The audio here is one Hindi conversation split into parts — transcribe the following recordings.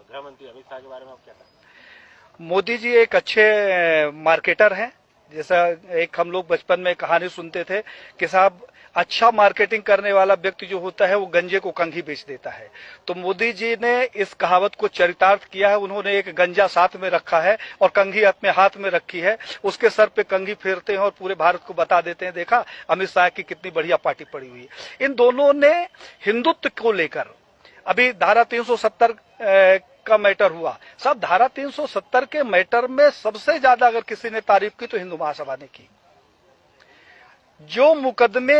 गृह मंत्री अमित शाह के बारे में आप क्या कहेंगे? मोदी जी एक अच्छे मार्केटर हैं। जैसा एक हम लोग बचपन में कहानी सुनते थे कि साहब अच्छा मार्केटिंग करने वाला व्यक्ति जो होता है वो गंजे को कंघी बेच देता है। तो मोदी जी ने इस कहावत को चरितार्थ किया है। उन्होंने एक गंजा साथ में रखा है और कंघी अपने हाथ में रखी है। उसके सर पे कंघी फेरते हैं और पूरे भारत को बता देते हैं, देखा अमित शाह की कितनी बढ़िया पार्टी पड़ी हुई है। इन दोनों ने हिंदुत्व को लेकर अभी धारा 370 का मैटर हुआ। साहब धारा 370 के मैटर में सबसे ज्यादा अगर किसी ने तारीफ की तो हिंदू महासभा ने की। जो मुकदमे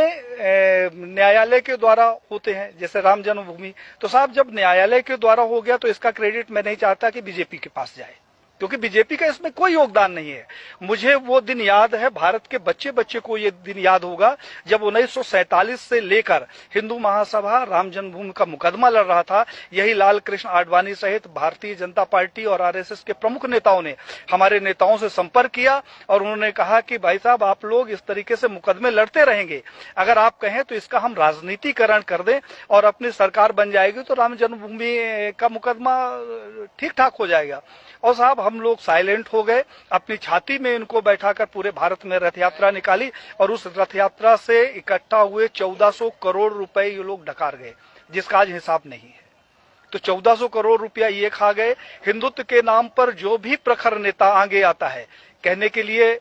न्यायालय के द्वारा होते हैं जैसे राम जन्मभूमि, तो साहब जब न्यायालय के द्वारा हो गया तो इसका क्रेडिट मैं नहीं चाहता कि बीजेपी के पास जाए, क्योंकि बीजेपी का इसमें कोई योगदान नहीं है। मुझे वो दिन याद है, भारत के बच्चे बच्चे को ये दिन याद होगा जब 1947 से लेकर हिंदू महासभा राम जन्मभूमि का मुकदमा लड़ रहा था। यही लाल कृष्ण आडवाणी सहित भारतीय जनता पार्टी और आरएसएस के प्रमुख नेताओं ने हमारे नेताओं से संपर्क किया और उन्होंने कहा कि भाई साहब आप लोग इस तरीके से मुकदमे लड़ते रहेंगे, अगर आप कहें तो इसका हम राजनीतिकरण कर दें और अपनी सरकार बन जाएगी तो राम जन्मभूमि का मुकदमा ठीक ठाक हो जाएगा। और साहब हम लोग साइलेंट हो गए, अपनी छाती में इनको बैठाकर पूरे भारत में रथ यात्रा निकाली और उस रथ यात्रा से इकट्ठा हुए 1400 करोड़ रुपए ये लोग डकार गए, जिसका आज हिसाब नहीं है। तो 1400 करोड़ रुपया ये खा गए। हिंदुत्व के नाम पर जो भी प्रखर नेता आगे आता है, कहने के लिए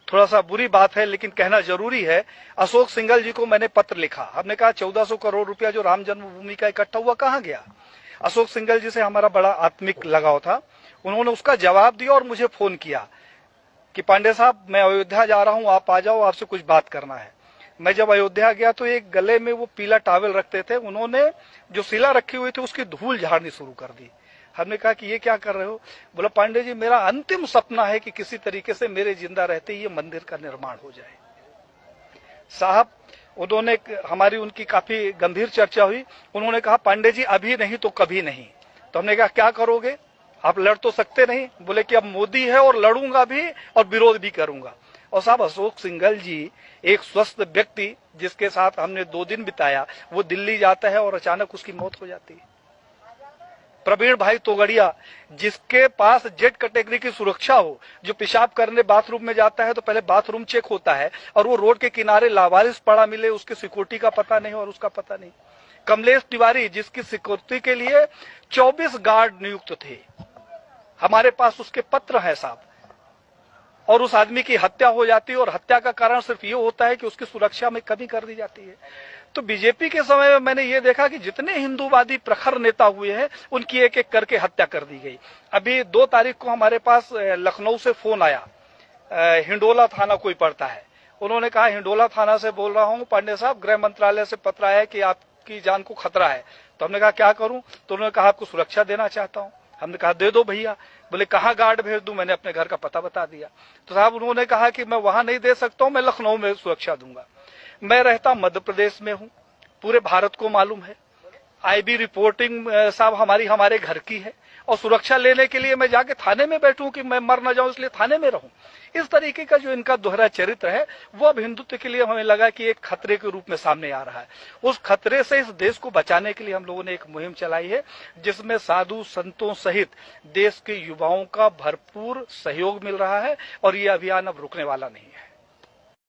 थोड़ा सा बुरी बात है लेकिन कहना जरूरी है, अशोक सिंघल जी को मैंने पत्र लिखा। हमने कहा 1400 करोड़ रुपया जो राम जन्मभूमि का इकट्ठा हुआ कहां गया। अशोक सिंघल जी से हमारा बड़ा आत्मिक लगाव था। उन्होंने उसका जवाब दिया और मुझे फोन किया कि पांडे साहब मैं अयोध्या जा रहा हूं, आप आ जाओ, आपसे कुछ बात करना है। मैं जब अयोध्या गया तो एक गले में वो पीला टॉवल रखते थे, उन्होंने जो शिला रखी हुई थी उसकी धूल झाड़नी शुरू कर दी। हमने कहा कि ये क्या कर रहे हो। बोला पांडे जी मेरा अंतिम सपना है कि किसी तरीके से मेरे जिंदा रहते ही ये मंदिर का निर्माण हो जाए। साहब उन्होंने हमारी उनकी काफी गंभीर चर्चा हुई। उन्होंने कहा पांडे जी अभी नहीं तो कभी नहीं। तो हमने कहा क्या करोगे, आप लड़ तो सकते नहीं। बोले कि अब मोदी है और लड़ूंगा भी और विरोध भी करूंगा। और साहब अशोक सिंघल जी एक स्वस्थ व्यक्ति जिसके साथ हमने 2 दिन बिताया, वो दिल्ली जाता है और अचानक उसकी मौत हो जाती है। प्रवीण भाई तोगड़िया जिसके पास जेड कैटेगरी की सुरक्षा हो, जो पेशाब करने बाथरूम में जाता है तो पहले बाथरूम चेक होता है और वो रोड के किनारे लावारिस पड़ा मिले, उसकी सिक्योरिटी का पता नहीं और उसका पता नहीं। कमलेश तिवारी जिसकी सिक्योरिटी के लिए 24 गार्ड नियुक्त थे, हमारे पास उसके पत्र है साहब, और उस आदमी की हत्या हो जाती है और हत्या का कारण सिर्फ ये होता है कि उसकी सुरक्षा में कमी कर दी जाती है। तो बीजेपी के समय में मैंने ये देखा कि जितने हिंदूवादी प्रखर नेता हुए हैं उनकी एक एक करके हत्या कर दी गई। अभी 2 तारीख को हमारे पास लखनऊ से फोन आया, हिंडोला थाना कोई पड़ता है। उन्होंने कहा हिंडोला थाना से बोल रहा हूं पांडे साहब, गृह मंत्रालय से पत्र आया कि आपकी जान को खतरा है। तो हमने कहा क्या करूं। तो उन्होंने कहा आपको सुरक्षा देना चाहता हूं। हमने कहा दे दो भैया। बोले कहाँ गार्ड भेज दूं। मैंने अपने घर का पता बता दिया। तो साहब उन्होंने कहा कि मैं वहां नहीं दे सकता हूं, मैं लखनऊ में सुरक्षा दूंगा। मैं रहता मध्य प्रदेश में हूं, पूरे भारत को मालूम है। आईबी रिपोर्टिंग साहब हमारे घर की है और सुरक्षा लेने के लिए मैं जाके थाने में बैठूं कि मैं मर न जाऊं इसलिए थाने में रहूं। इस तरीके का जो इनका दोहरा चरित्र है वो अब हिंदुत्व के लिए हमें लगा कि एक खतरे के रूप में सामने आ रहा है। उस खतरे से इस देश को बचाने के लिए हम लोगों ने एक मुहिम चलाई है जिसमें साधु संतों सहित देश के युवाओं का भरपूर सहयोग मिल रहा है और ये अभियान अब रुकने वाला नहीं है।